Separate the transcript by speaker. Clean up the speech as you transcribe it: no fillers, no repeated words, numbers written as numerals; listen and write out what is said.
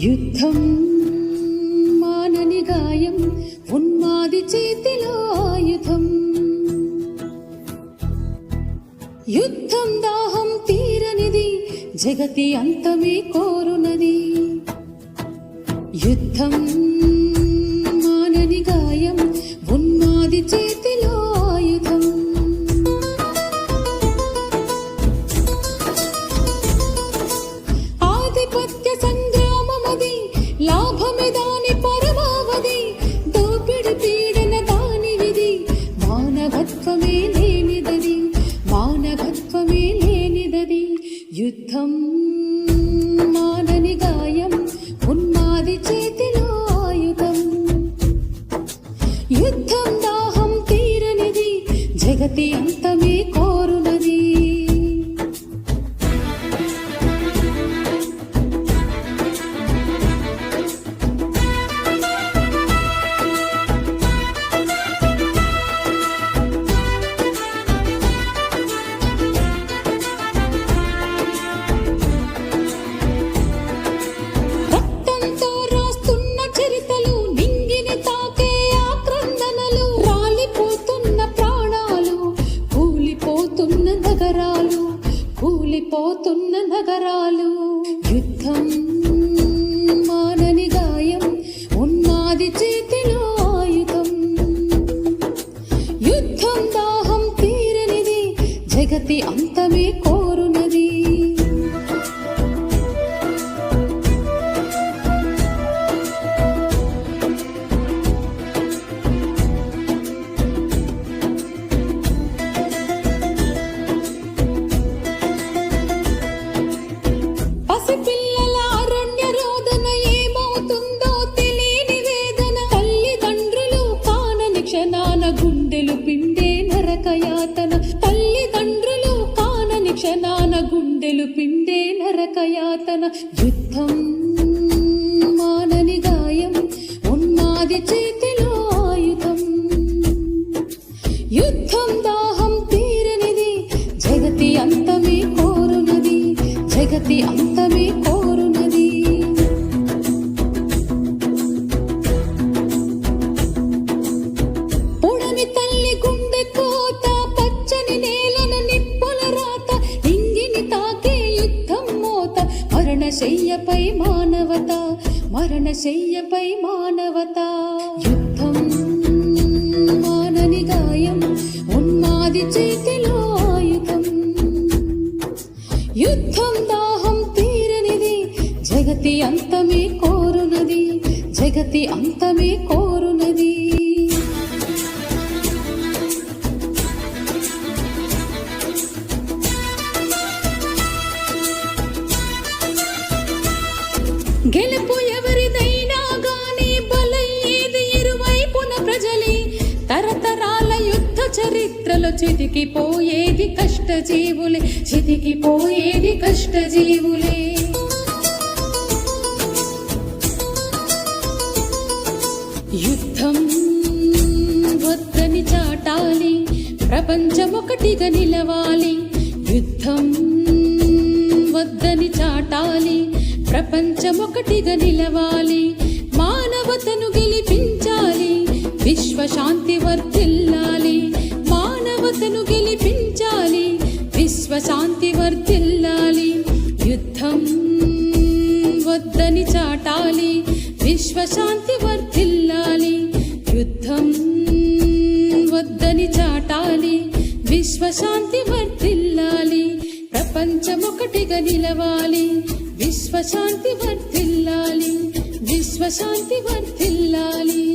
Speaker 1: యుద్ధం మానని గాయం, ఉన్మాది చేతిలో ఆయుధం. యుద్ధం దాహం తీరనిది, జగతి అంతమే కోరునది. యుద్ధం మానని గాయం, ఉన్మాది చేతిలో ఆయుధం. ఆధిపత్య సంగ్రామమది, లాభమే దాని పరమావధి. దోపిడి పీడన దాని విధి, మానవత్వమే లేనిదది, మానవత్వమే లేనిదది. యుద్ధం మానని గాయం, ఉన్మాది చేతిలో ఆయుధం. యుద్ధం దాహం తీరనిది, జగతి అంతమే కోరునది. కూలిపోతున్న నగరాలు. యుద్ధం మానని గాయం, ఉన్మాది చేతిలో ఆయుధం. యుద్ధం దాహం తీరనిది, జగతి అంతమే కోరునది. పిల్లల అరణ్య రోదన, ఏమవుతుందో తెలియని వేదన. తల్లిదండ్రులు కానని క్షణాన గుండెలు పిండే నరకయాతన. తల్లిదండ్రులు కానని క్షణాన గుండెలు పిండే నరకయాతన. యుద్ధం మానని గాయం, ఉన్మాది చేతిలో ఆయుధం. యుద్ధం దాహం తీరనిది, జగతి అంతమే కోరునది, జగతి అంతమే కోరునది. పొడని తల్లి గుండె కోత, పచ్చని నేలన నిప్పుల రాత. ఇంగిని తాకే యుద్ధం మోత, మరణశయ్యపై మానవత, మరణశయ్యపై మానవత. యుద్ధం మానని గాయం, ఉన్మాది చేతిలో ఆయుధం. యుద్ధం దాహం తీరనిది, జగతి అంతమే కోరునది, జగతి అంతమే కోరునది. గెలుపు ఎవరిదైనా గాని, బలయ్యేది ఇరువైపున ప్రజలే. తరతరాల యుద్ధ చరిత్రలో చితికిపోయేది కష్టజీవులే, చితికిపోయేది కష్టజీవులే. యుద్ధం వద్దని చాటాలి, ప్రపంచమొకటిగా నిలవాలి. యుద్ధం వద్దని చాటాలి, ప్రపంచమొకటిగా నిలవాలి. మానవతను గెలిపించాలి, విశ్వశాంతి వర్ధిల్లాలి. మానవతను గెలిపించాలి, విశ్వశాంతి వర్ధిల్లాలి. యుద్ధం వద్దని చాటాలి, విశ్వశాంతి వర్ధిల్లాలి. యుద్ధం వద్దని చాటాలి, విశ్వశాంతి వర్ధిల్లాలి. ప్రపంచమొకటిగా నిలవాలి, విశ్వశాంతి వర్ధిల్లాలి, విశ్వశాంతి వర్ధిల్లాలి.